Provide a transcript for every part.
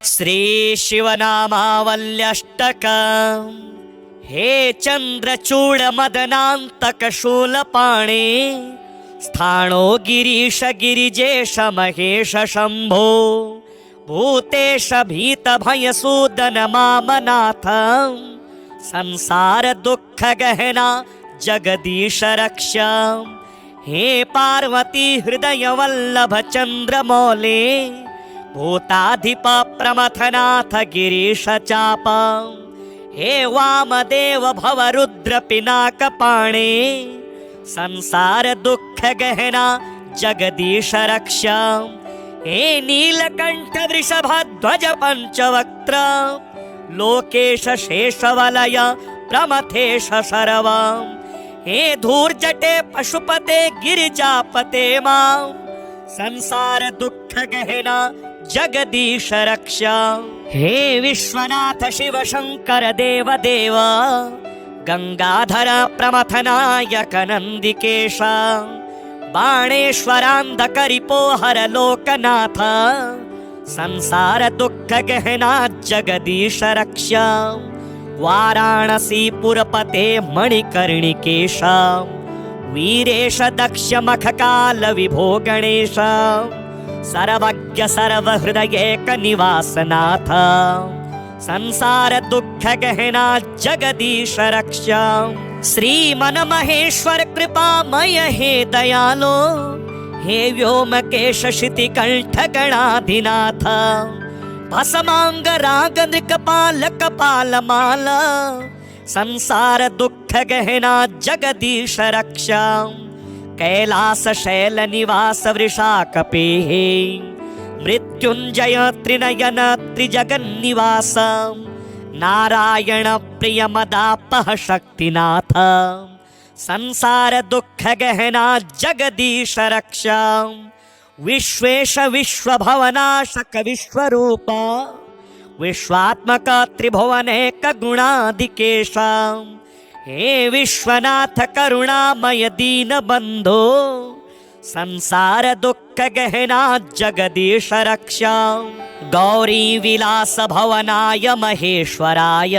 श्री शिवनामावल्यष्टक। हे चंद्रचूड मदनांतक शूलपाणे, स्थाणो गिरीश गिरिजेश महेश शंभो, भूतेश भीत भयसूदन मामनाथ, संसार दुख गहना जगदीश रक्षा। हे पार्वती हृदय वल्लभ चंद्रमौले, भूताधिप प्रमथनाथ गिरीश चापा। हे वामदेव भव रुद्र पिनाक पाणे, संसार दुख गहना जगदीश रक्षा। हे नीलकंठ वृषभध्वज पंचवक्त्र, लोकेश शेषवलय प्रमथेश शर्वा। हे धूर्जटे पशुपते गिरिजापते मां, संसार दुख गहना जगदीश रक्षा। हे विश्वनाथ शिव शंकर देव देव, गंगाधर प्रमथनायक नंदिकेश, बाणेश्वरांधकरिपोहर लोकनाथ, संसार दुख गहना जगदीश रक्षा। वाराणसी पुरपते मणिकर्णिकेश, वीरेश दक्ष मखकाल विभो गणेश, सर्वज्ञ सर्वहृदयेक निवासनाथ, संसार दुख गहना जगदीश रक्षा। श्री मन महेश्वर कृपामय हे दयालो, हे व्योमकेश शितिकंठ गणाधिनाथ, भस्मांग राग नृकपाल कपाल माला, संसार दुख गहना जगदीश रक्षा। कैलास शैल निवास वृषाकपेः, मृत्युंजय त्रिनयन त्रिजगन्निवास, नारायण प्रिय मदापह शक्तिनाथ, संसार दुख गहना जगदीश रक्षा। विश्वेश विश्वभवनाशक विश्वरूप, विश्वात्मक त्रिभुवनेक गुणाधिकेश, हे विश्वनाथ करुणामय दीन बंधो, संसार दुख गहना जगदीश रक्षा। गौरी विलास भवनाय महेश्वराय,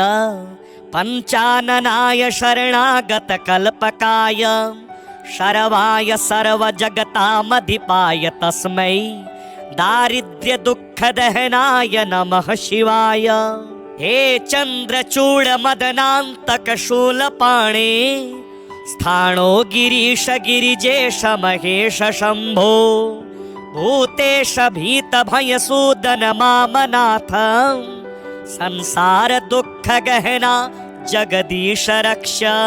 पंचाननाय शरणागत कल्पकाय, शर्वाय सर्व जगतामधिपाय तस्मै, दारिद्र्य दुख दहनाय नमः शिवाय। हे चंद्रचूड मदनांतक शूलपाणे, स्थाणो गिरीश गिरिजेश महेश शंभो, भूतेश भीत भयसूदन मामनाथ, संसार दुख गहना जगदीश रक्षा।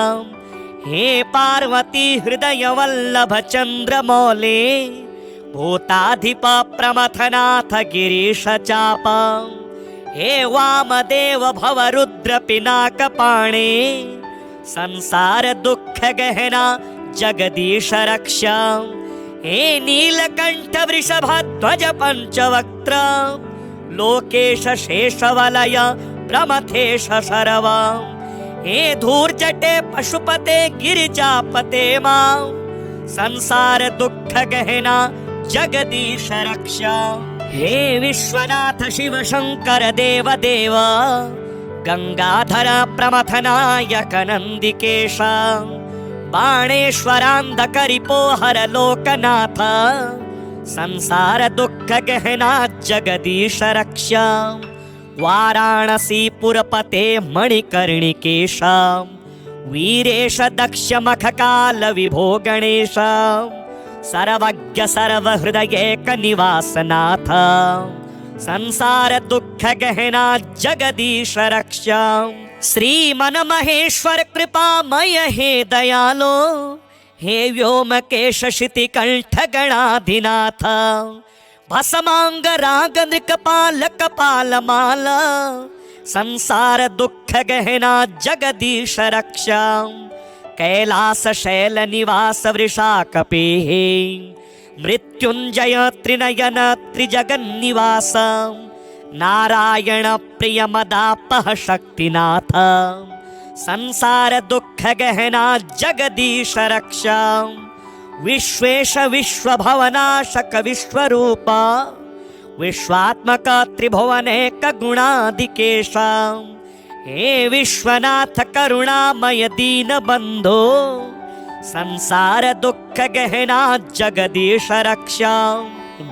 हे पार्वती हृदय वल्लभ चंद्रमौले, भूताधिप प्रमथनाथ गिरीश चापा। हे वामदेव भव रुद्र पिनाक पाणे, संसार दुख गहना जगदीश रक्षा। हे नीलकंठ वृषभध्वज पंचवक्त्र, लोकेश शेषवलय प्रमथेश शर्वा। हे धूर्जटे पशुपते गिरिजापते मां, संसार दुख गहना जगदीश रक्षा। हे विश्वनाथ शिव शंकर देव देव, गंगाधर प्रमथनायक नंदिकेश, बाणेश्वरांधकरिपोहर लोकनाथ, संसार दुख गहना जगदीश रक्षा। वाराणसी पुरपते मणिकर्णिकेश, वीरेश दक्ष मखकाल विभो गणेश, सर्वज्ञ सर्वहृदयेक निवासनाथ, संसार दुख गहना जगदीश रक्षा। श्री मन महेश्वर कृपामय हे दयालो, हे व्योमकेश शितिकंठ गणाधिनाथ, भस्मांग राग नृकपाल कपाल माला, संसार दुख गहना जगदीश रक्षा। कैलास शैल निवास वृषाकपेः, मृत्युंजय त्रिनयन त्रिजगन्निवास, नारायण प्रिय मदापह शक्तिनाथ, संसार दुख गहना जगदीश रक्षा। विश्वेश विश्वभवनाशक विश्वरूप, विश्वात्मक त्रिभुवनेक गुणादिकेशा हे विश्वनाथ करुणामय दीन बंधो संसार दुख गहना जगदीश रक्षा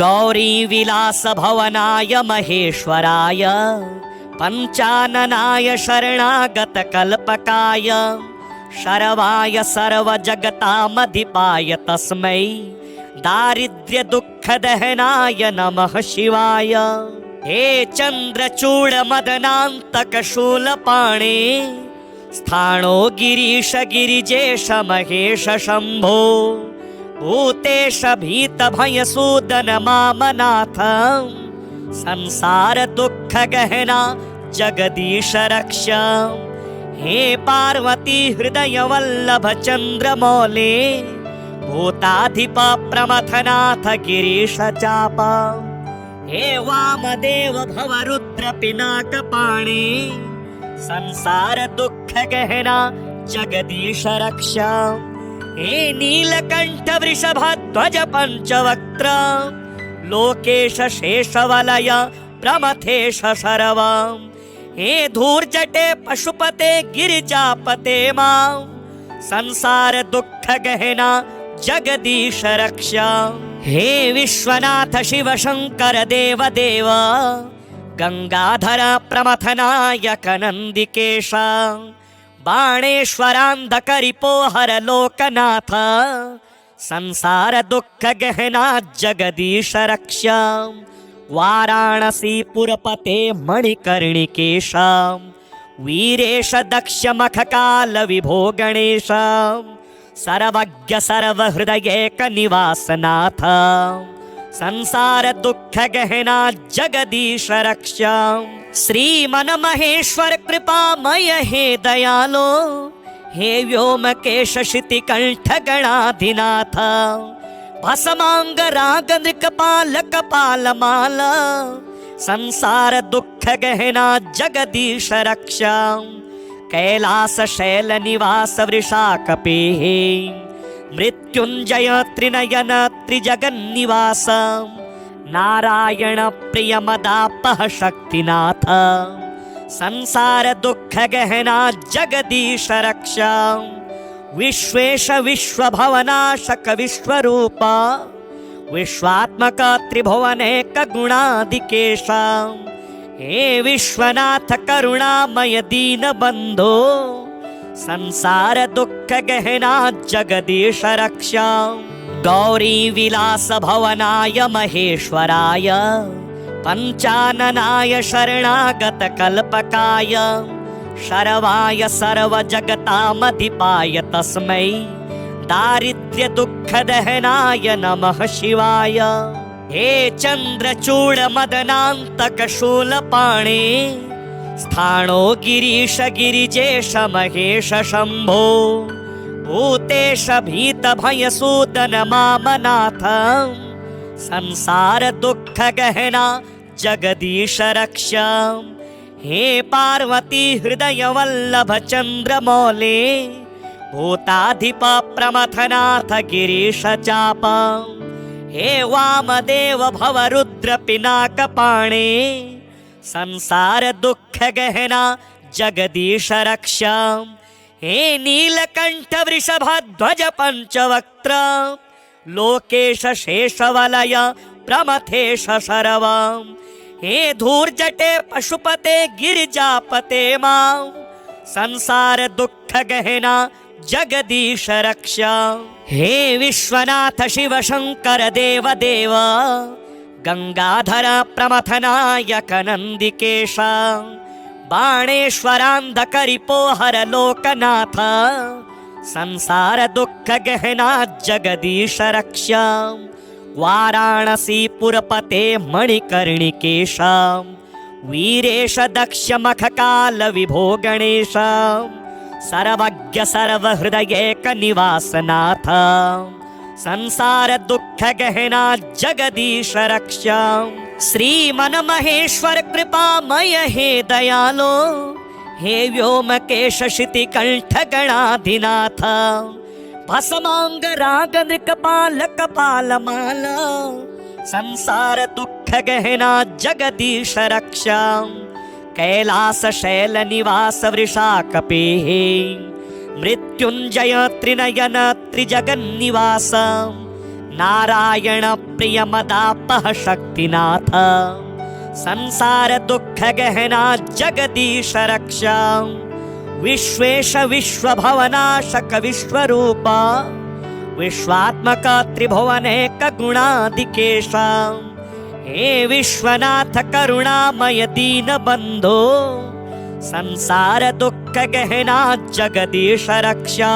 गौरी विलास भवनाय महेश्वराय पंचाननाय शरणागत कल्पकाय शरवाय सर्व जगतामधिपाय तस्मै दारिद्र्य दुख दहनाय नमः शिवाय हे चंद्रचूड़ मदनांतक शूलपाणे स्थाणो गिरीश गिरिजेश महेश शंभो भूतेश भीत भय सूदन मामनाथ संसार दुख गहना जगदीश रक्षा हे पार्वती हृदय वल्लभ चंद्रमौले भूताधिप प्रमथनाथ गिरीश चापा हे वामदेव भव रुद्र पिनाक पाणे संसार दुख गहना जगदीश रक्षा हे नीलकंठ वृषभध्वज पंचवक्त्र लोकेश शेषवलय प्रमथेश शरवां हे धूर्जटे पशुपते गिरिजापते मां संसार दुख गहना जगदीश रक्षा हे विश्वनाथ शिव शंकर देव देव गंगाधर प्रमथनायक नंदिकेशा बाणेश्वरांधकरिपोहर लोकनाथ संसार दुख गहना जगदीश रक्षा वाराणसी पुरपते मणिकर्णिकेशा वीरेश दक्ष मखकाल विभो गणेश सर्वज्ञ सर्वहृदयेक निवासनाथ संसार दुख गहना जगदीश रक्षा श्रीमन महेश्वर कृपामय हे दयालो हे व्योमकेश शितिकंठ गणाधिनाथ भस्मांग राग नृकपाल कपाल माला संसार दुख गहना जगदीश रक्षा कैलास शैल निवास वृषाकपे मृत्युंजय त्रिनयन त्रिजगन्निवास नारायण प्रिय मदापह शक्तिनाथ संसार दुख गहना जगदीश रक्षा विश्वेश विश्वभवनाशक विश्वरूपा विश्वात्मक त्रिभुवनेक गुणादिकेशा हे विश्वनाथ करुणामय दीन बंधो संसार दुख गहना जगदीश रक्षा गौरी विलास भवनाय महेश्वराय पंचाननाय शरणागत कल्पकाय शरवाय सर्व जगतामधिपाय तस्मै दारिद्र्य दुख दहनाय नमः शिवाय हे चंद्रचूड़ मदनांतक शूलपाणे स्थाणो गिरीश गिरिजेश महेश शंभो भूतेश भीत भय सूदन मामनाथ संसार दुख गहना जगदीश रक्षा हे पार्वती हृदय वल्लभ चंद्रमौले भूताधिप प्रमथनाथ गिरीश चापा हे वामदेव भव रुद्र पिनाक पाणे संसार दुख गहना जगदीश रक्षा हे नीलकंठ वृषभध्वज पंचवक्त्र लोकेश शेषवलय प्रमथेश शरवां हे धूर्जटे पशुपते गिरिजापते मां संसार दुख गहना जगदीश रक्षा हे विश्वनाथ शिव शंकर देव देव गंगाधर प्रमथनायक नंदिकेशा बाणेश्वरांधकरिपोहर लोकनाथ संसार दुख गहना जगदीश रक्षा वाराणसी पुरपते मणिकर्णिकेशा वीरेश दक्ष मखकाल विभो गणेश सर्वज्ञ सर्वहृदयेक निवासनाथ संसार दुख गहना जगदीश रक्षा श्रीमन महेश्वर कृपामय हे दयालो हे व्योमकेश शितिकंठ गणाधिनाथ भस्मांग राग नृकपाल कपाल माला संसार दुख गहना जगदीश रक्षां कैलास शैल निवास वृषाकपेः मृत्युंजय त्रिनयन त्रिजगन्निवास नारायण प्रिय मदापह शक्तिनाथ संसार दुख गहना जगदीश रक्षां विश्वेश विश्वभवनाशक विश्वरूपा विश्वात्मक त्रिभुवनेक गुणाधिकेशा हे विश्वनाथ करुणामय दीन बंधो संसार दुख गहना जगदीश रक्षा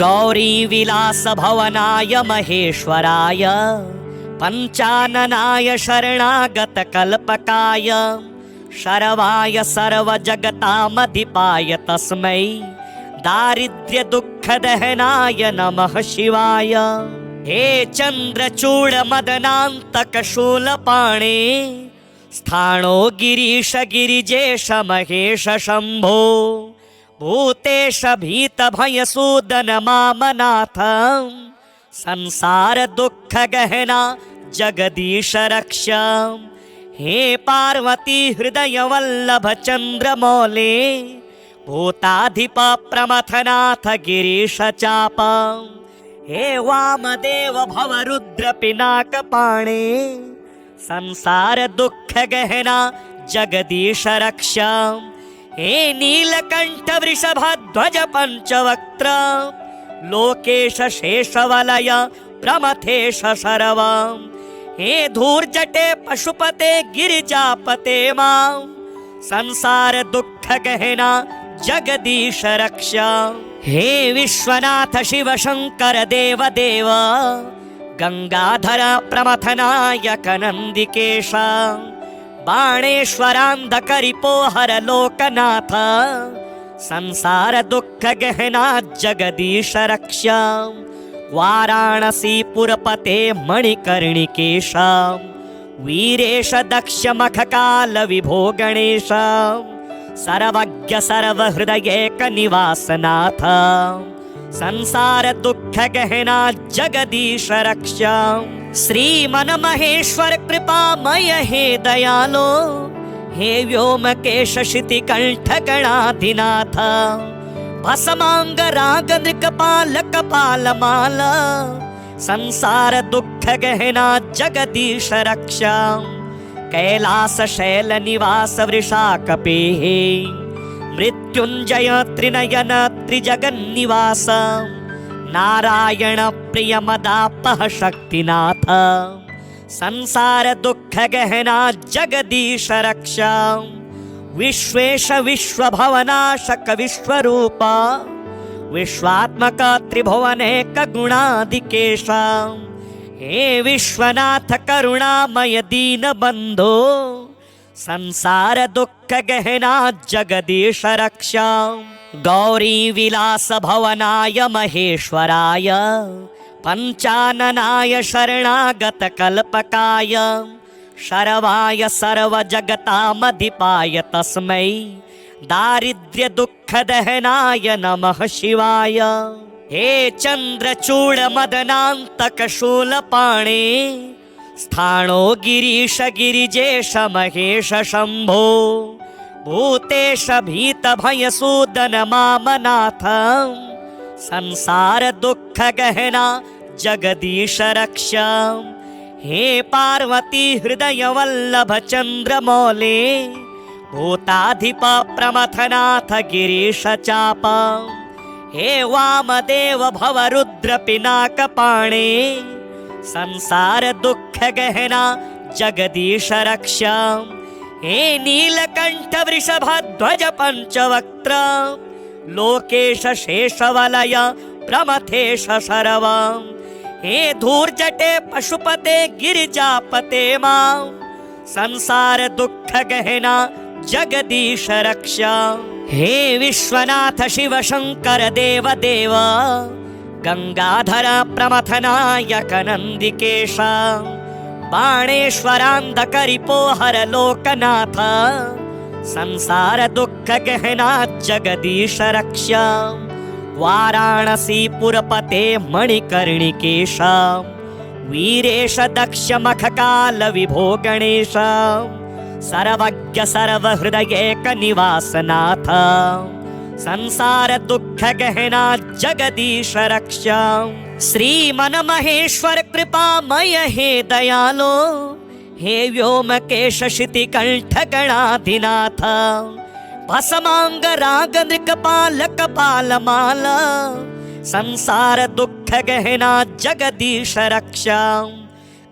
गौरी विलास भवनाय महेश्वराय पंचाननाय शरणागत कल्पकाय शरवाय सर्व जगतामधिपाय तस्मै दारिद्र्य दुख दहनाय नमः शिवाय हे चंद्रचूड़ मदनांतक शूलपाणे स्थाणो गिरीश गिरिजेश महेश शंभो भूतेश भीत भय सूदन मामनाथ संसार दुख गहना जगदीश रक्षा हे पार्वती हृदय वल्लभ चंद्रमौले भूताधिप प्रमथनाथ गिरीश चापा हे वामदेव भव रुद्र पिनाक पाणे संसार दुख गहना जगदीश रक्षा हे नीलकंठ वृषभ ध्वज पंचवक्त्र लोकेश शेषवलय प्रमथेश शरवा हे धूर्जटे पशुपते गिरिजापते मां संसार दुख गहना जगदीश रक्षा हे विश्वनाथ शिव शंकर देव देव गंगाधर प्रमथनायक नंदिकेश बाणेश्वरांधकरिपोहर लोकनाथ संसार दुख गहना जगदीश रक्षा वाराणसी पुरपते मणिकर्णिकेश वीरेश दक्ष मखकाल विभो गणेश सर्वज्ञ सर्वहृदयेक निवासनाथ संसार दुख गहना जगदीश रक्षा श्रीमन महेश्वर कृपामय हे दयालो हे व्योमकेश शितिकंठ गणाधिनाथ भस्मांग राग नृकपाल कपाल माला संसार दुख गहना जगदीश रक्षा कैलास शैल निवास वृषाकपेः मृत्युंजय त्रिनयन त्रिजगन्निवास नारायण प्रिय मदापह शक्तिनाथ संसार दुख गहना जगदीश रक्षा विश्वेश विश्वभवनाशक विश्वरूपा विश्वात्मक त्रिभुवनेक गुणाधिकेशा हे विश्वनाथ करुणामय दीन बंधो संसार दुख गहना जगदीश रक्षा गौरी विलास भवनाय महेश्वराय पंचाननाय शरणागत कल्पकाय शरवाय सर्व जगतामधिपाय तस्मै दारिद्र्य दुख दहनाय नमः शिवाय हे चंद्रचूड़ मदनांतक शूलपाणे स्थाणो गिरीश गिरिजेश महेश शंभो भूतेश भीत भय सूदन मामनाथ संसार दुख गहना जगदीश रक्षा हे पार्वती हृदय वल्लभ चंद्रमौले भूताधिप प्रमथनाथ गिरीश चापा हे वामदेव भव रुद्र पिनाक पाणे संसार दुख गहना जगदीश रक्षा हे नीलकंठ वृषभ ध्वज पंचवक्त्र लोकेश शेषवलय प्रमथेश शरवा हे धूर्जटे पशुपते गिरिजापते मां संसार दुख गहना जगदीश रक्षा हे विश्वनाथ शिव शंकर देव देव गंगाधर प्रमथनायक नंदिकेश बाणेश्वरांधकरिपोहर लोकनाथ संसार दुख गहना जगदीश रक्षा वाराणसी पुरपते मणिकर्णिकेश वीरेश दक्ष मखकाल विभो गणेश सर्वज्ञ सर्वहृदयेक निवासनाथ संसार दुःख गहना जगदीश रक्षा श्रीमन महेश्वर कृपामय हे दयालो हे व्योमकेश शितिकंठ गणाधिनाथ भस्मांग राग नृकपाल कपाल माला संसार दुःख गहना जगदीश रक्षा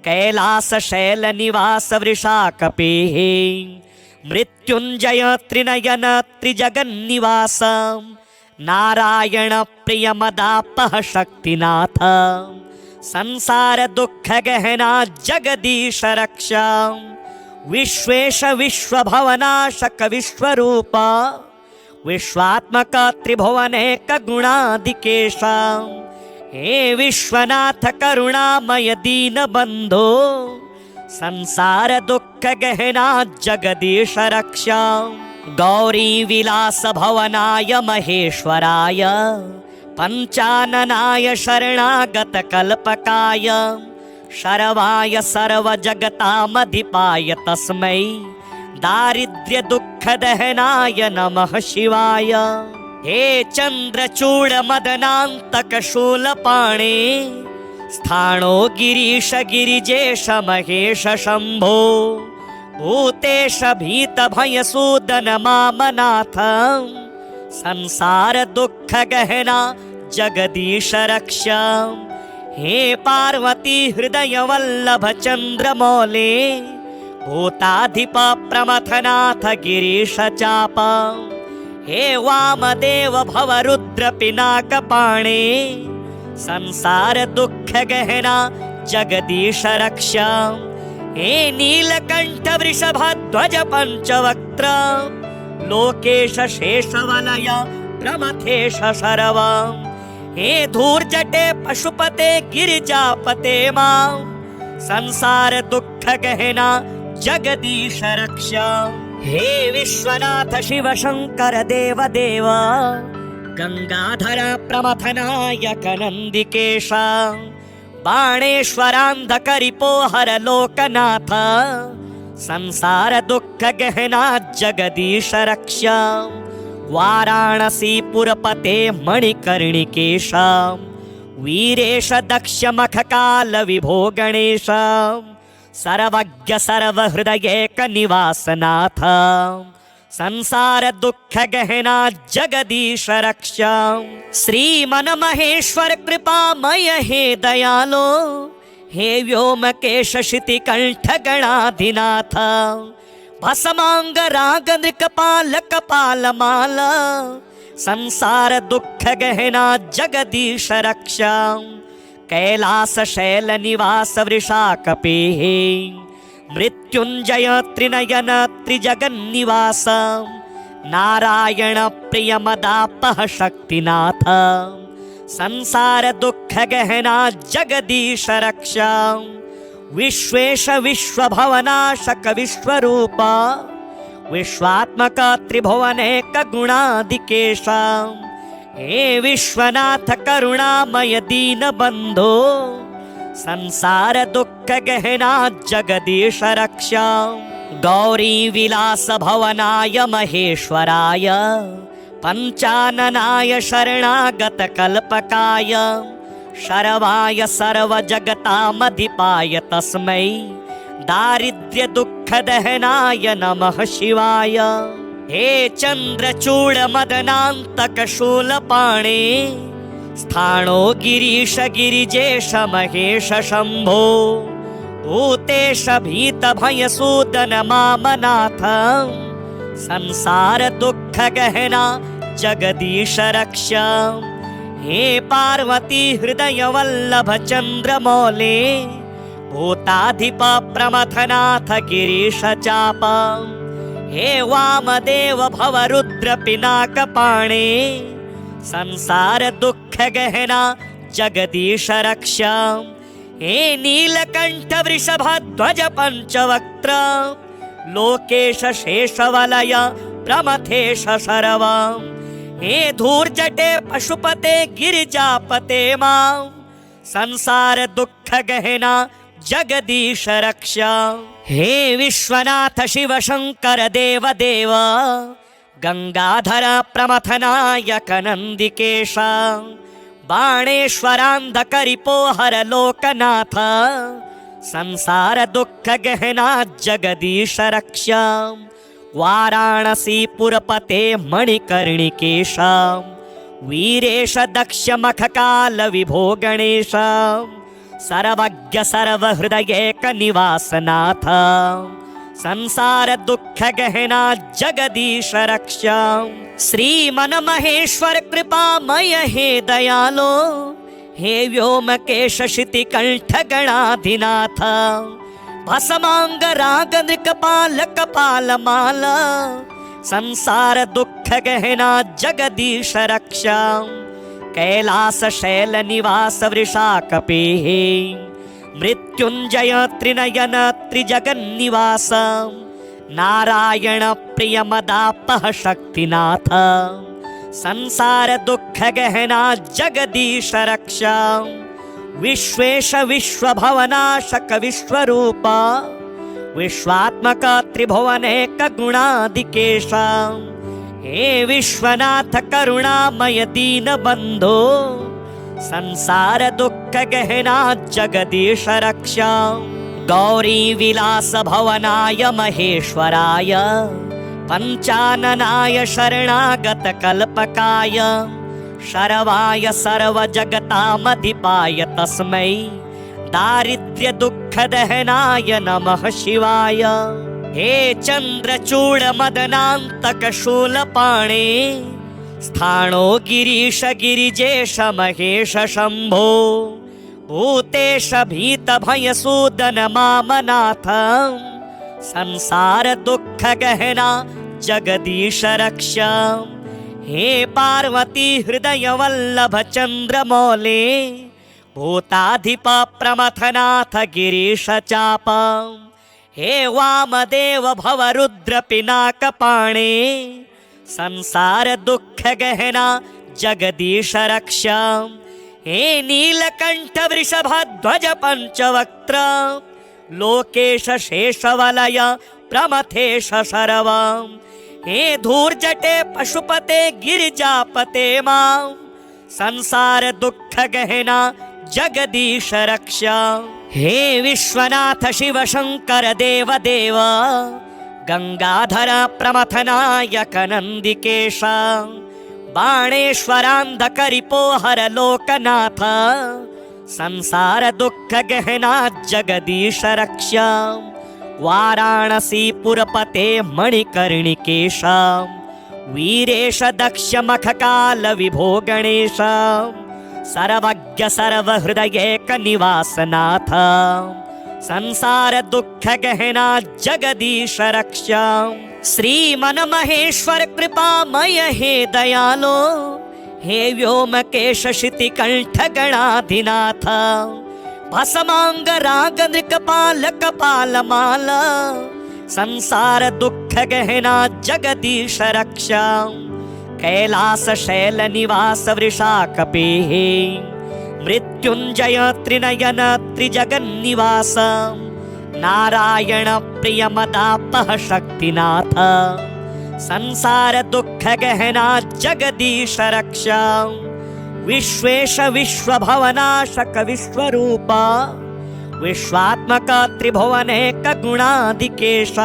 कैलास शैल निवास वृषाकपेः मृत्युंजय त्रिनयन त्रिजगन्निवास नारायण प्रिय मदापह शक्तिनाथ संसार दुःख गहना जगदीश रक्षा विश्वेश विश्वभवनाशक विश्वरूपा विश्वात्मक त्रिभुवनेक गुणादिकेश हे विश्वनाथ करुणामय दीन बंधो संसार दुःख गहना जगदीश रक्षा गौरी विलास भवनाय महेश्वराय पंचाननाय शरणागत कल्पकाय शरवाय सर्व जगतामधिपाय तस्मै दारिद्र्य दुःख दहनाय नमः शिवाय हे चंद्रचूड मदनांतक शूलपाणे स्थाणो गिरीश गिरिजेश महेश शंभो भूतेश भीत भय सूदन मामनाथ संसार दुःख गहना जगदीश रक्षा हे पार्वती हृदय वल्लभ चंद्रमौले भूताधिप प्रमथनाथ गिरीश चाप हे वामदेव भव रुद्र पिनाक पाणे संसार दुःख गहना जगदीश रक्षा हे नीलकंठ वृषभध्वज पंचवक्त्र लोकेश शेषवलय प्रमथेश शरव हे धूर्जटे पशुपते गिरिजापते मां संसार दुःख गहना जगदीश रक्षा हे विश्वनाथ शिव शंकर देव देव गंगाधर प्रमथनायक नंदिकेश बाणेश्वरांधकरिपोहर लोकनाथ संसार दुःख गहना जगदीश रक्षा वाराणसी पुरपते मणिकर्णिकेश वीरेश दक्ष मखकाल विभो गणेश सर्वज्ञ सर्वहृदयेक निवासनाथ संसार दुःख गहना जगदीश रक्षा श्रीमन महेश्वर कृपामय हे दयालो हे व्योमकेश शितिकंठ गणाधिनाथ भस्मांग राग नृकपाल कपाल माला संसार दुःख गहना जगदीश रक्षा कैलास शैल निवास वृषाकपेः मृत्युंजय त्रिनयन त्रिजगन्निवास नारायण प्रिय मदापह शक्तिनाथ संसार दुःख गहना जगदीश रक्षा विश्वेश विश्वभवनाशक विश्वरूपा विश्वात्मक त्रिभुवनेक गुणादिकेश हे विश्वनाथ करुणामय दीन बंधो संसार दुःख गहना जगदीश रक्षा गौरी विलास भवनाय महेश्वराय पंचाननाय शरणागत कल्पकाय शरवाय सर्व जगतामधिपाय तस्मै दारिद्र्य दुःख दहनाय नमः शिवाय हे चंद्रचूड मदनांतक शूलपाणे स्थाणो गिरीश गिरिजेश महेश शंभो भूतेश भीत भय सूदन मामनाथ संसार दुःख गहना जगदीश रक्षा हे पार्वती हृदय वल्लभ चंद्रमौले भूताधिप प्रमथनाथ गिरीश चाप हे वामदेव भव रुद्र पिनाक पाणे संसार दुःख गहना जगदीश रक्षा हे नीलकंठ वृषभध्वज पंचवक्त्र लोकेश शेषवलय प्रमथेश शरव हे धूर्जटे पशुपते गिरिजापते मां संसार दुःख गहना जगदीश रक्षा। हे विश्वनाथ शिव शंकर देव देव, गंगाधर प्रमथनायक नंदिकेश, बाणेश्वरांधकरिपोहर लोकनाथ, संसार दुःख गहना जगदीश रक्षा। वाराणसी पुरपते मणिकर्णिकेश, वीरेश दक्ष मखकाल विभो गणेश, सर्वज्ञ सर्वहृदय एक निवासनाथ, संसार दुःख गहना जगदीश रक्षा। श्री मन महेश्वर कृपामय हे दयालो, हे व्योमकेश शिति कंठ गणाधिनाथ, भस्मांग राग नृकपाल कपाल माला, संसार दुःख गहना जगदीश रक्षा। कैलास शैल निवास वृषाकपेः, मृत्युंजय त्रिनयन त्रिजगन्निवास, नारायण प्रिय मदापह शक्तिनाथ, संसार दुःख गहना जगदीश रक्षा। विश्वेश विश्वभवनाशक विश्वरूपा, विश्वात्मक त्रिभुवनेक गुणादिकेश, हे विश्वनाथ करुणामय दीन बंधो, संसार दुःख गहना जगदीश रक्षा। गौरी विलास भवनाय महेश्वराय, पंचाननाय शरणागत कल्पकाय, शरवाय सर्व जगतामधिपाय तस्मै, दारिद्र्य दुःख दहनाय नमः शिवाय। हे चंद्रचूड़ मदनांतक शूलपाणे, स्थाणो गिरीश गिरिजेश महेश शंभो, भूतेश भीत भय सूदन मामनाथ, संसार दुःख गहना जगदीश रक्षा। हे पार्वती हृदय वल्लभ चंद्रमौले, भूताधिप प्रमथनाथ गिरीश चाप, हे वामदेव भव रुद्र पिनाक पाणे, संसार दुःख गहना जगदीश रक्षा। हे नीलकंठ वृषभध्वज पंचवक्त्र, लोकेश शेषवलय प्रमथेश शरव, हे धूर्जटे पशुपते गिरिजापते मां, संसार दुःख गहना जगदीश रक्षा। हे विश्वनाथ शिव शंकर देव देव, गंगाधर प्रमथनायक नंदिकेश, बाणेश्वरांधकरिपोहर लोकनाथ, संसार दुःख गहना जगदीश रक्षा। वाराणसी पुरपते मणिकर्णिकेश, वीरेश दक्ष मखकाल विभो गणेश, सर्वज्ञ सर्वहृदय एक निवासनाथ, संसार दुःख गहना जगदीश रक्षा। श्री मन महेश्वर कृपामय हे दयालो, हे व्योमकेश शिति कंठ गणाधिनाथ, भस्मांग राग नृकपाल कपाल माला, संसार दुःख गहना जगदीश रक्षा। कैलास शैल निवास वृषाकपेः, मृत्युंजय त्रिनयन त्रिजगन्निवास, नारायण प्रिय मदापह शक्तिनाथ, संसार दुःख गहना जगदीश रक्षा। विश्वेश विश्वभवनाशक विश्वरूपा, विश्वात्मक त्रिभुवनेक गुणादिकेश,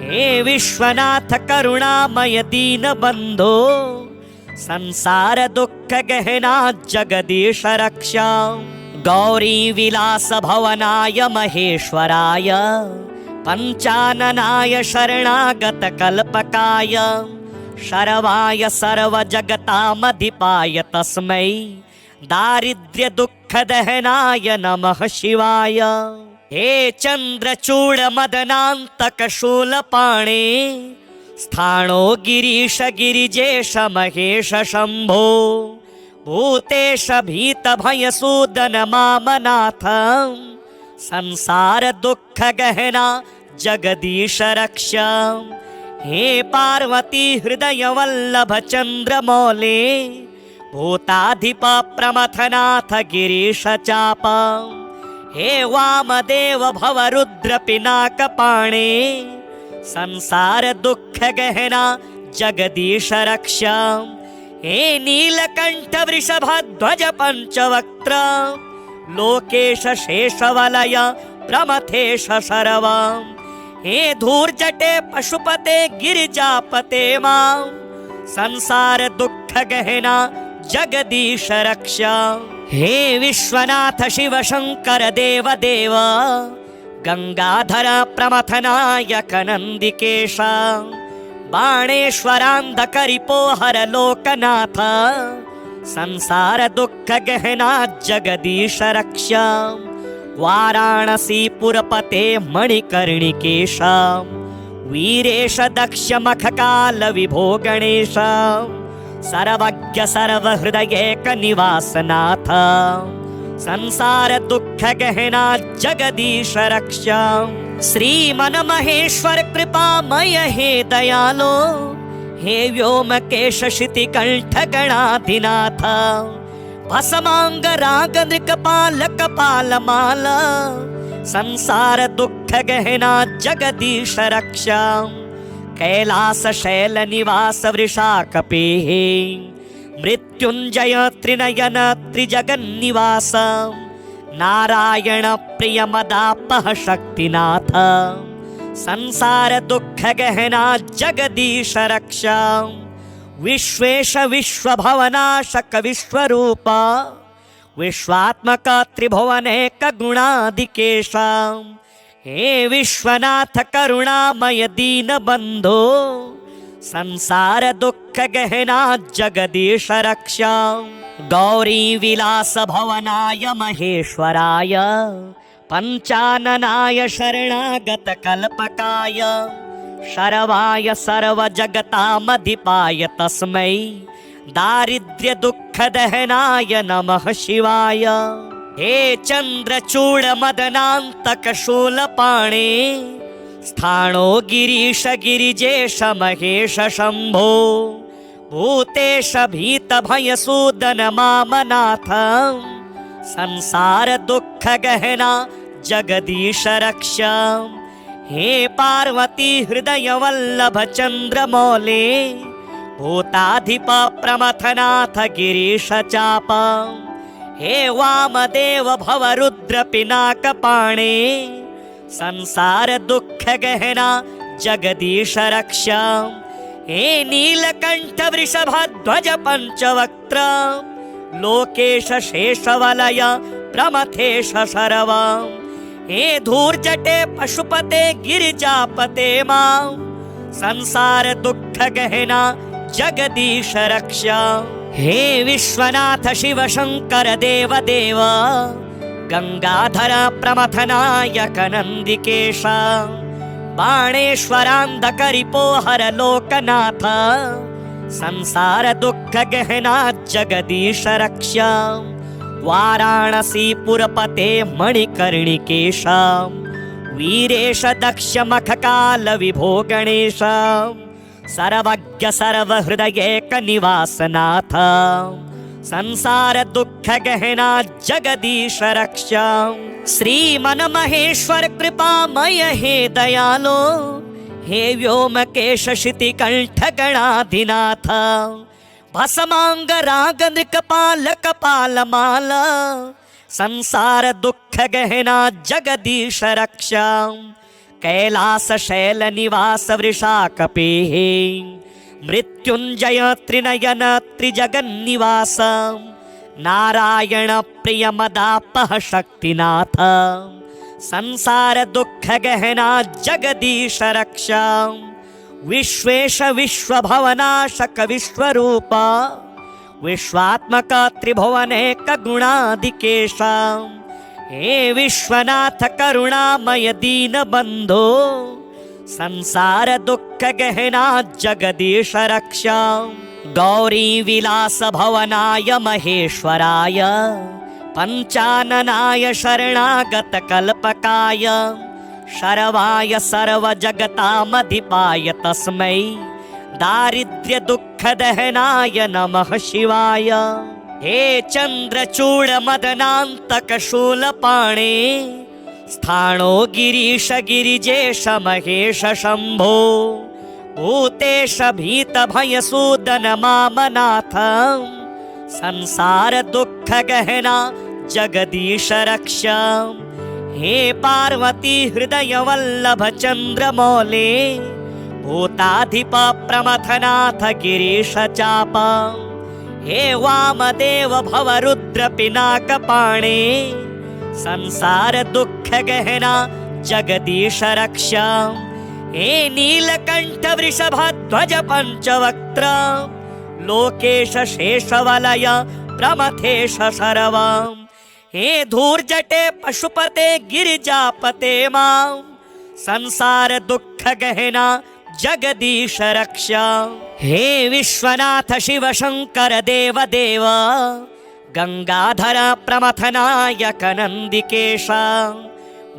हे विश्वनाथ करुणामय दीन बंधो, संसार दुःख गहना जगदीश रक्षा। गौरी विलास भवनाय महेश्वराय, पंचाननाय शरणागत कल्पकाय, शरवाय सर्व जगतामधिपाय तस्मै, दारिद्र्य दुःख दहनाय नमः शिवाय। हे चंद्रचूड़ मदनांतक शूलपाणे, स्थाणो गिरीश गिरिजेश महेश शंभो, भूतेश भीत भय सूदन मामनाथ, संसार दुःख गहना जगदीश रक्षा। हे पार्वती हृदय वल्लभ चंद्रमौले, भूताधिप प्रमथनाथ गिरीश चाप हे वामदेव भव रुद्र पिनाकपाणे संसार दुख गहना जगदीश रक्षा हे नीलकंठ वृषभध्वज पंचवक्त्र लोकेश शेषवलय प्रमथेश शर्वा हे धूर्जटे पशुपते गिरिजापते मां संसार दुख गहना जगदीश रक्षा हे विश्वनाथ शिव शंकर देव देव गंगाधर प्रमथनायक नंदिकेश बाणेश्वरांधकरिपोहर लोकनाथ संसार दुख गहना जगदीश रक्षा वाराणसी पुरपते मणिकर्णिकेश वीरेश दक्ष मखकाल विभो गणेश सर्वज्ञ सर्वहृदयेक निवासनाथ संसार दुख गहना जगदीश रक्षा श्रीमन महेश्वर कृपामय हे दयालो हे व्योमकेश शितिकंठ गणाधिनाथ भस्मांग राग नृकपाल कपाल माल संसार दुख गहना जगदीश रक्षा कैलास शैल निवास वृषाकपे मृत्युंजय त्रिनयन त्रिजगन्निवास नारायण प्रिय मदापह शक्तिनाथ संसार दुख गहना जगदीश रक्षा विश्वेश विश्वभवनाशक विश्वरूप विश्वात्मक त्रिभुवनेक गुणाधिकेश हे विश्वनाथ करुणामय दीन बंधो संसार दुख गहना जगदीश रक्षा गौरी विलास भवनाय महेश्वराय पंचाननाय शरणागत कल्पकाय शरवाय सर्व जगतामधिपाय तस्मै दारिद्र्य दुख दहनाय नमः शिवाय हे चंद्रचूड़ मदनांतक शूलपाणे स्थाणो गिरीश गिरिजेश महेश शंभो भूतेश भीत भय सूदन मामनाथ संसार दुख गहना जगदीश रक्षा हे पार्वती हृदय वल्लभ चंद्र मौले भूताधिप प्रमथनाथ गिरीश चाप हे वामदेव भव रुद्र पिनाकपाणे संसार दुख गहना जगदीश रक्षा हे नीलकंठ वृषभध्वज पंचवक्त्र लोकेश शेषवलय प्रमथेश शर्वा हे धूर्जटे पशुपते गिरिजापते मां संसार दुख गहना जगदीश रक्षा हे विश्वनाथ शिव शंकर देव देव गंगाधर प्रमथनायक नंदिकेश बाणेश्वरांधकरिपोहर लोकनाथ संसार दुख गहना जगदीश रक्षा वाराणसी पुरपते मणिकर्णिकेश वीरेश दक्ष मखकाल विभो गणेश सर्वज्ञ सर्वहृदयेक निवासनाथ संसार दुख गहना जगदीश रक्षा श्रीमन महेश्वर कृपामय हे दयालो हे व्योमकेश शितिकंठ गणाधिनाथ भस्मांग राग नृकपाल कपाल माल संसार दुख गहना जगदीश रक्षा कैलास शैल निवास वृषाकपे मृत्युंजय त्रिनयन त्रिजगन्निवास नारायण प्रिय मदापह शक्तिनाथ संसार दुख गहना जगदीश रक्षा विश्वेश विश्वभवनाशक विश्वरूप विश्वात्मक त्रिभुवनेक गुणाधिकेश हे विश्वनाथ करुणामय दीन बंधो संसार दुख गहना जगदीश रक्षा गौरी विलास भवनाय महेश्वराय पंचाननाय शरणागत कल्पकाय शर्वाय सर्व जगतामधिपाय तस्मै दारिद्र्य दुःख दहनाय नमः शिवाय। हे चंद्रचूड मदनान्तक शूलपाणे स्थाणो गिरीश गिरिजेश महेश शंभो भूतेश भीत भयसूदन मामनाथ संसार दुःख गहना जगदीश रक्ष। हे पार्वती हृदय वल्लभ चंद्रमौले भूताधिप प्रमथनाथ गिरीश चाप। हे वामदेव भवरुद्र पिनाकपाणे संसार दुःख गहना जगदीश रक्ष। हे नीलकंठ वृषभध्वज पंचवक्त्र लोकेश शेषवलय प्रमथेश शरव। हे धूर्जटे पशुपते गिरिजापते मां संसार दुःख गहना जगदीश रक्ष। हे विश्वनाथ शिव शंकर देव देव गंगाधर प्रमथनायक नंदिकेश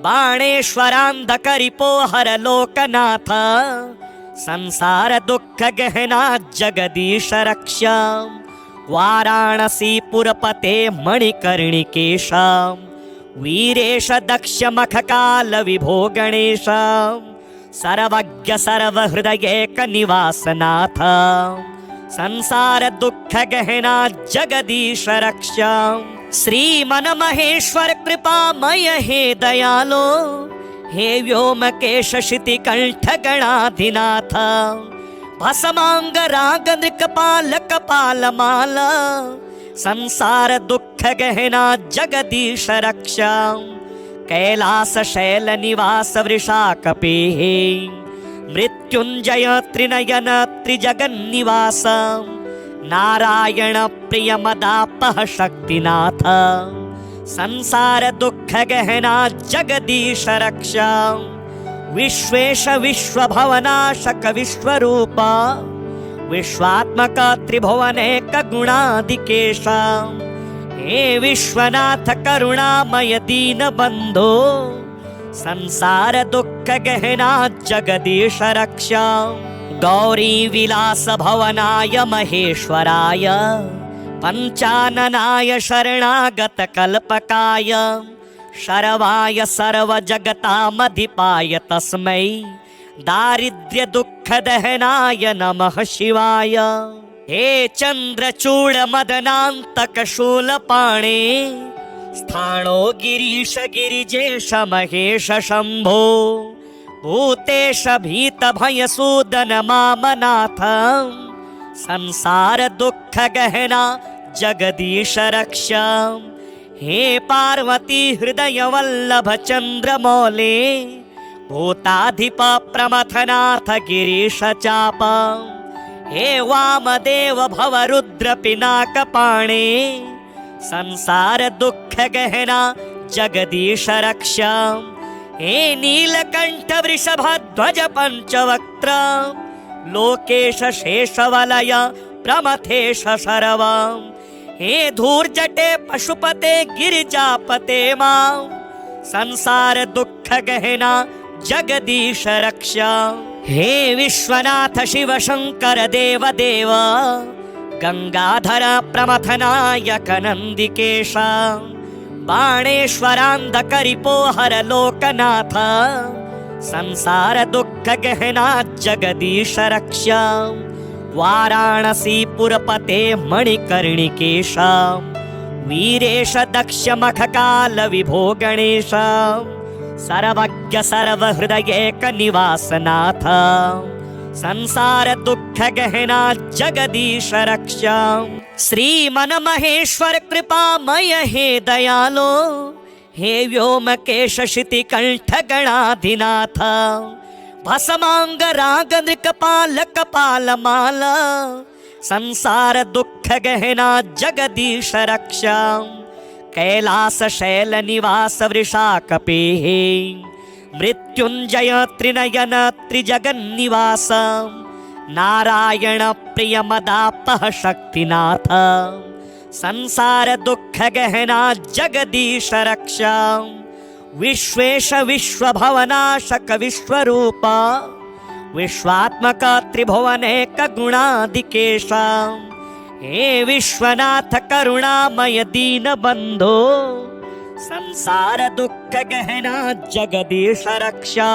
बाणेश्वरांधकरिपोहर लोकनाथ संसार दुःख गहना जगदीश रक्ष। वाराणसी पुरपते मणिकर्णिकेश वीरेश दक्ष मखकाल विभो गणेश सर्वज्ञ सर्वहृदयेक निवासनाथ संसार दुःख गहना जगदीश रक्ष। श्रीमन महेश्वर कृपामय हे दयालो हे व्योमकेश शितिकंठ गणाधिनाथ भस्मांग राग नृकपाल कपाल माल संसार दुःख गहना जगदीश रक्ष। कैलास शैल निवास वृषाकपे मृत्युंजय त्रिनयन त्रिजगन्निवास नारायण प्रिय मदापह शक्तिनाथ संसार दुःख गहना जगदीश रक्ष। विश्वेश विश्वभवनाशक विश्वरूप विश्वात्मक त्रिभुवनेक गुणाधिकेश। हे विश्वनाथ करुणामय दीन बंधो संसार दुःख गहना जगदीश रक्ष। गौरी विलास भवनाय महेश्वराय पंचाननाय शरणागत कल्पकाय शरवाय सर्व जगतामधिपाय तस्मै दारिद्र्य दुःख दहनाय नमः शिवाय। हे चंद्रचूड मदनान्तक शूलपाणे स्थाणो गिरीश गिरिजेश महेश शंभो भूतेश भीत भयसूदन मामनाथ संसार दुःख गहना जगदीश रक्ष। हे पार्वती हृदय वल्लभ चंद्रमौले भूताधिप प्रमथनाथ गिरीश चाप। हे वामदेव भवरुद्र पिनाकपाणे संसार दुःख गहना जगदीश रक्ष। हे नीलकंठ वृषभध्वज पंचवक्त्र लोकेश शेषवलय प्रमथेश शरव। हे धूर्जटे पशुपते गिरिजापते मां संसार दुःख गहना जगदीश रक्ष। हे विश्वनाथ शिव शंकर देव देव गंगाधर प्रमथनायक नंदिकेश बाणेश्वरांधकरिपोहर लोकनाथ संसार दुःख गहना जगदीश रक्ष। वाराणसी पुरपते मणिकर्णिकेश वीरेश दक्ष मखकाल विभो गणेश सर्वज्ञ सर्वहृदयेक निवासनाथ संसार दुःख गहना जगदीश रक्ष। श्रीमन महेश्वर कृपामय हे दयालो हे व्योमकेश शितिकंठ गणाधिनाथ भस्मांग राग नृकपाल कपाल माल संसार दुःख गहना जगदीश रक्ष। कैलास शैल निवास वृषाकपे मृत्युंजय त्रिनयन त्रिजगन्निवास नारायण प्रिय मदापह शक्तिनाथ संसार दुःख गहना जगदीश रक्ष। विश्वेश विश्वभवनाशक विश्वरूप विश्वात्मक त्रिभुवनेक गुणादिकेश हे विश्वनाथ करुणामय दीन बंधो संसार दुख गहना जगदीश रक्षा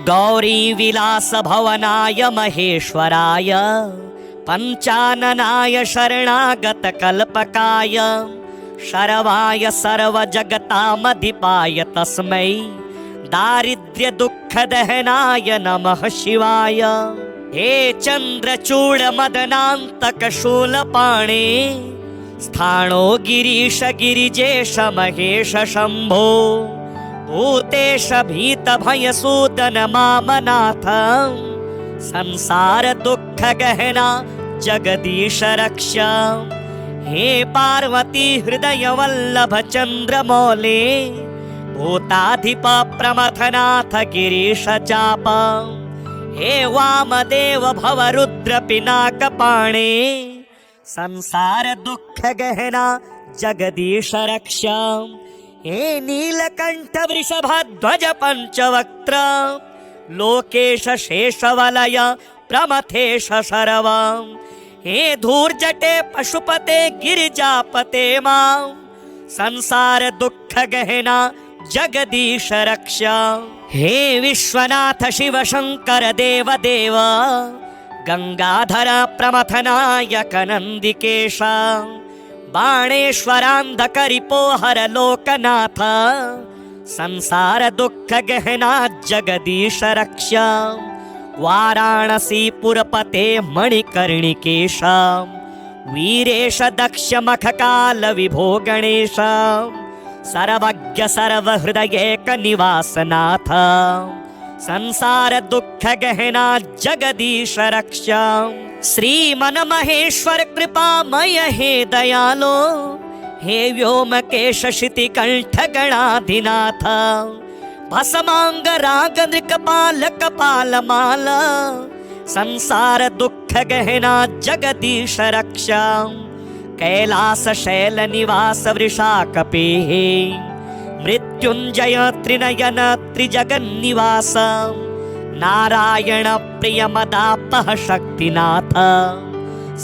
गौरी विलास भवनाय महेश्वराय पंचाननाय शरणागत कल्पकाय शरवाय सर्व जगतामधिपाय तस्मै दारिद्र्य दुख दहनाय नमः शिवाय हे चंद्रचूड़ मदनांतक शूलपाणे स्थाणो गिरीश गिरिजेश महेश शंभो भूतेश भीत भयसूदन मामनाथ संसार दुख गहना जगदीश रक्षा हे पार्वती हृदय वल्लभ चंद्रमौले भूताधिप प्रमथनाथ गिरीश चाप हे वामदेव भवरुद्र पिनाक पाणे संसार दुख गहना जगदीश रक्षा हे नीलकंठ वृषभध्वज पंचवक्त्र लोकेश शेषवलय प्रमथेश शरव हे धूर्जटे पशुपते गिरिजापते मां संसार दुख गहना जगदीश रक्षा हे विश्वनाथ शिव शंकर देव देव गंगाधर प्रमथनायक नंदिकेश बाणेश्वरांधकरिपोहर लोकनाथ संसार दुख गहना जगदीश रक्षा वाराणसी पुरपते मणिकर्णिकेश वीरेश दक्ष मखकाल विभो गणेश सर्वज्ञ सर्वहृदयेक निवासनाथ संसार दुख गहना जगदीश रक्षा श्री मन महेश्वर कृपामय हे दयालो हे व्योमकेश शिति कंठ गणाधिनाथ भस्मांग राग नृकपाल कपाल माल संसार दुख गहना जगदीश रक्षा कैलास शैल निवास वृषाकपे मृत्युंजय त्रिनयन त्रिजगन्निवास नारायण प्रिय मदापह शक्तिनाथ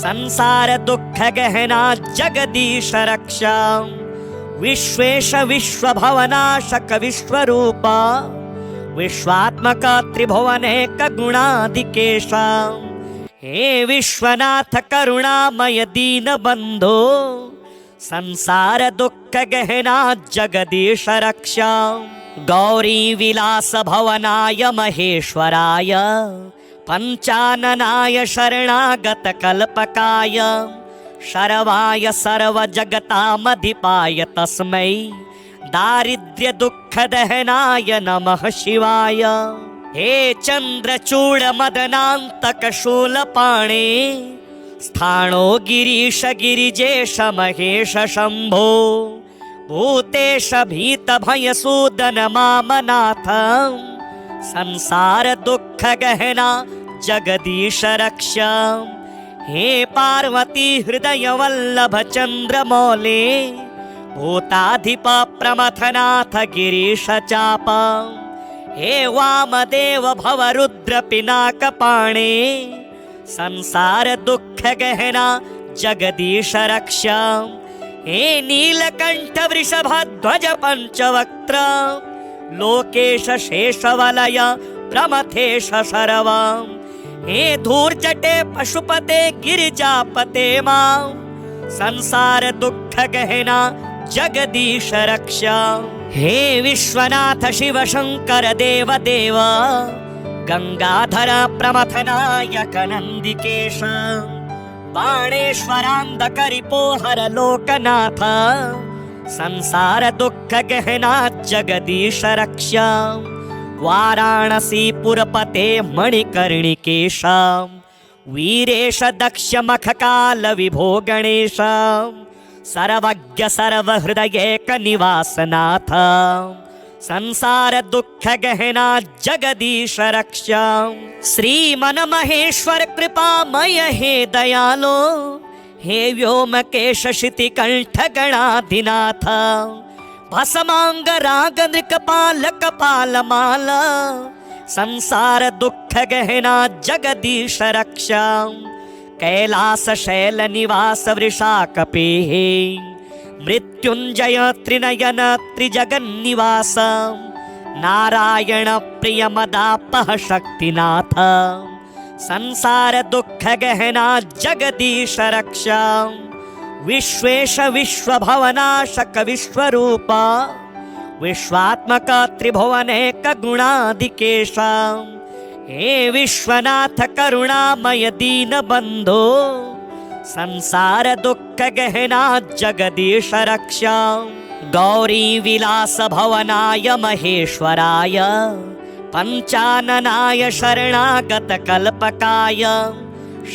संसार दुख गहना जगदीश रक्षा विश्वेश विश्वभवनाशक विश्वरूपा विश्वात्मक त्रिभुवनेक गुणादिकेश हे विश्वनाथ करुणामय दीन बंधो संसार दुख गहना जगदीश रक्षा गौरी विलास भवनाय महेश्वराय पंचाननाय शरणागत कल्पकाय शरवाय सर्व जगतामधिपाय तस्मै दारिद्र्य दुख दहनाय नमः शिवाय हे चंद्रचूड़ मदनांतक शूलपाणे स्थाणो गिरीश गिरिजेश महेश शंभो भूतेश भीत भयसूदन मामनाथ संसार दुख गहना जगदीश रक्षा हे पार्वती हृदय वल्लभ चंद्रमौले भूताधिप प्रमथनाथ गिरीश चाप हे वामदेव भवरुद्र पिनाक पाणे संसार दुख गहना जगदीश रक्षा हे नीलकंठ वृषभध्वज पंचवक्त्र लोकेश शेषवलय प्रमथेश शरव हे धूर्जटे पशुपते गिरिजापते मां संसार दुख गहना जगदीश रक्षा हे विश्वनाथ शिव शंकर देव देव गंगाधर प्रमथनायक नंदिकेश बाणेश्वरांधकरिपोहर लोकनाथ संसार दुख गहना जगदीश रक्षा वाराणसी पुरपते मणिकर्णिकेश वीरेश दक्ष मखकाल विभो गणेश सर्वज्ञ सर्वहृदयेक निवासनाथ संसार दुख गहना जगदीश रक्षा श्री मन महेश्वर कृपामय हे दयालो हे व्योमकेश शिति कंठ गणाधिनाथ भस्मांग राग नृकपाल कपाल माल संसार दुख गहना जगदीश रक्षा कैलास शैल निवास वृषा कपेः मृत्युंजय त्रिनयन त्रिजगन्निवास नारायण प्रिय मदापह शक्तिनाथ संसार दुख गहना जगदीश रक्षा विश्वेश विश्वभवनाशक विश्वरूपा विश्वात्मक त्रिभुवनेक गुणादिकेश हे विश्वनाथ करुणामय दीन बंधो संसार दुख गहना जगदीश रक्षा गौरी विलास भवनाय महेश्वराय पंचाननाय शरणागत कल्पकाय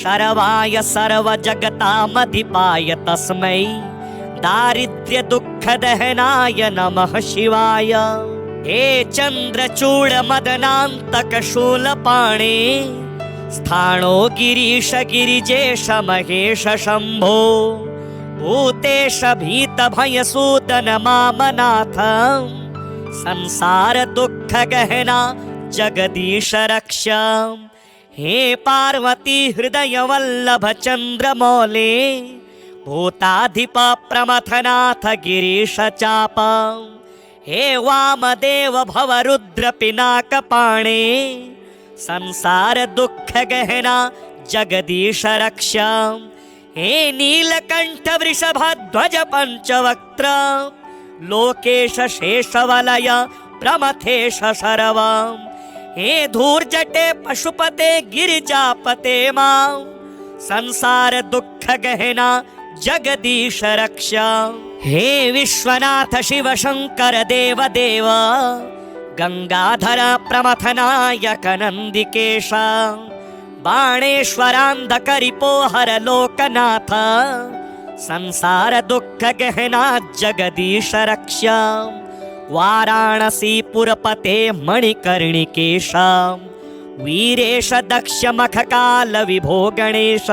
शरवाय सर्व जगतामधिपाय तस्मै दारिद्र्य दुख दहनाय नमः शिवाय हे चंद्रचूड़ मदनांतक शूलपाणे स्थाणो गिरीश गिरिजेश महेश शंभो भूतेश भीत भय सूदन मामनाथ संसार दुख गहना जगदीश रक्षा हे पार्वती हृदय वल्लभ चंद्र मौले भूताधिप प्रमथनाथ गिरीश चाप हे वामदेव भव रुद्र पिनाक पाणे संसार दुख गहना जगदीश रक्षा हे नीलकंठ वृषभध्वज पंचवक्त्र लोकेश शेषवलय प्रमथेश शरव हे धूर्जटे पशुपते गिरिजापते मां संसार दुख गहना जगदीश रक्षा हे विश्वनाथ शिव शंकर देव देव गंगाधर प्रमथनायक नंदिकेश बाणेश्वरांधकरिपोहर लोकनाथ संसार दुख गहना जगदीश रक्षा वाराणसी पुरपते मणिकर्णिकेश वीरेश दक्ष मखकाल विभो गणेश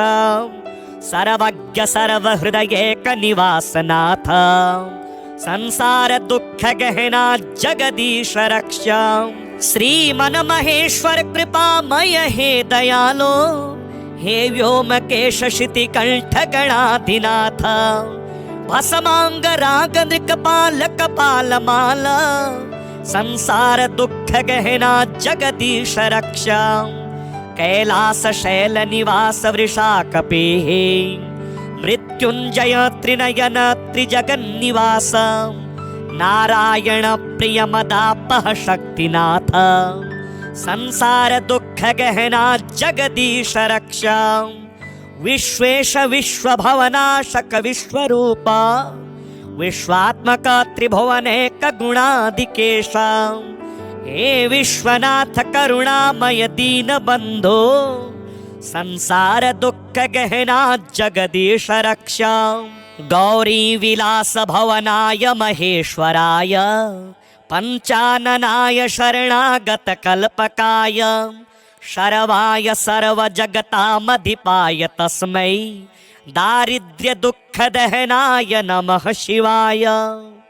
सर्वज्ञ सर्वहृदयेक निवासनाथ संसार दुख गहना जगदीश रक्षा श्रीमन महेश्वर कृपामय हे दयालो हे व्योमकेश शितिकंठ गणाधिनाथ भसमांग राग नृकपाल कपाल माला संसार दुख गहना जगदीश रक्षा कैलास शैल निवास वृषा कपेः मृत्युंजय त्रिनयन त्रिजगन्निवास नारायण प्रिय मदापह शक्तिनाथ संसार दुख गहना जगदीश रक्षा विश्वेश विश्वभवनाशक विश्वरूपा विश्वात्मक त्रिभुवनेक गुणादिकेश हे विश्वनाथ करुणामय दीन बंधो संसार दुख गहना जगदीश रक्षा गौरी विलास भवनाय महेश्वराय पंचाननाय शरणागत कल्पकाय शरवाय सर्व जगतामधिपाय तस्मै दारिद्र्य दुख दहनाय नमः शिवाय।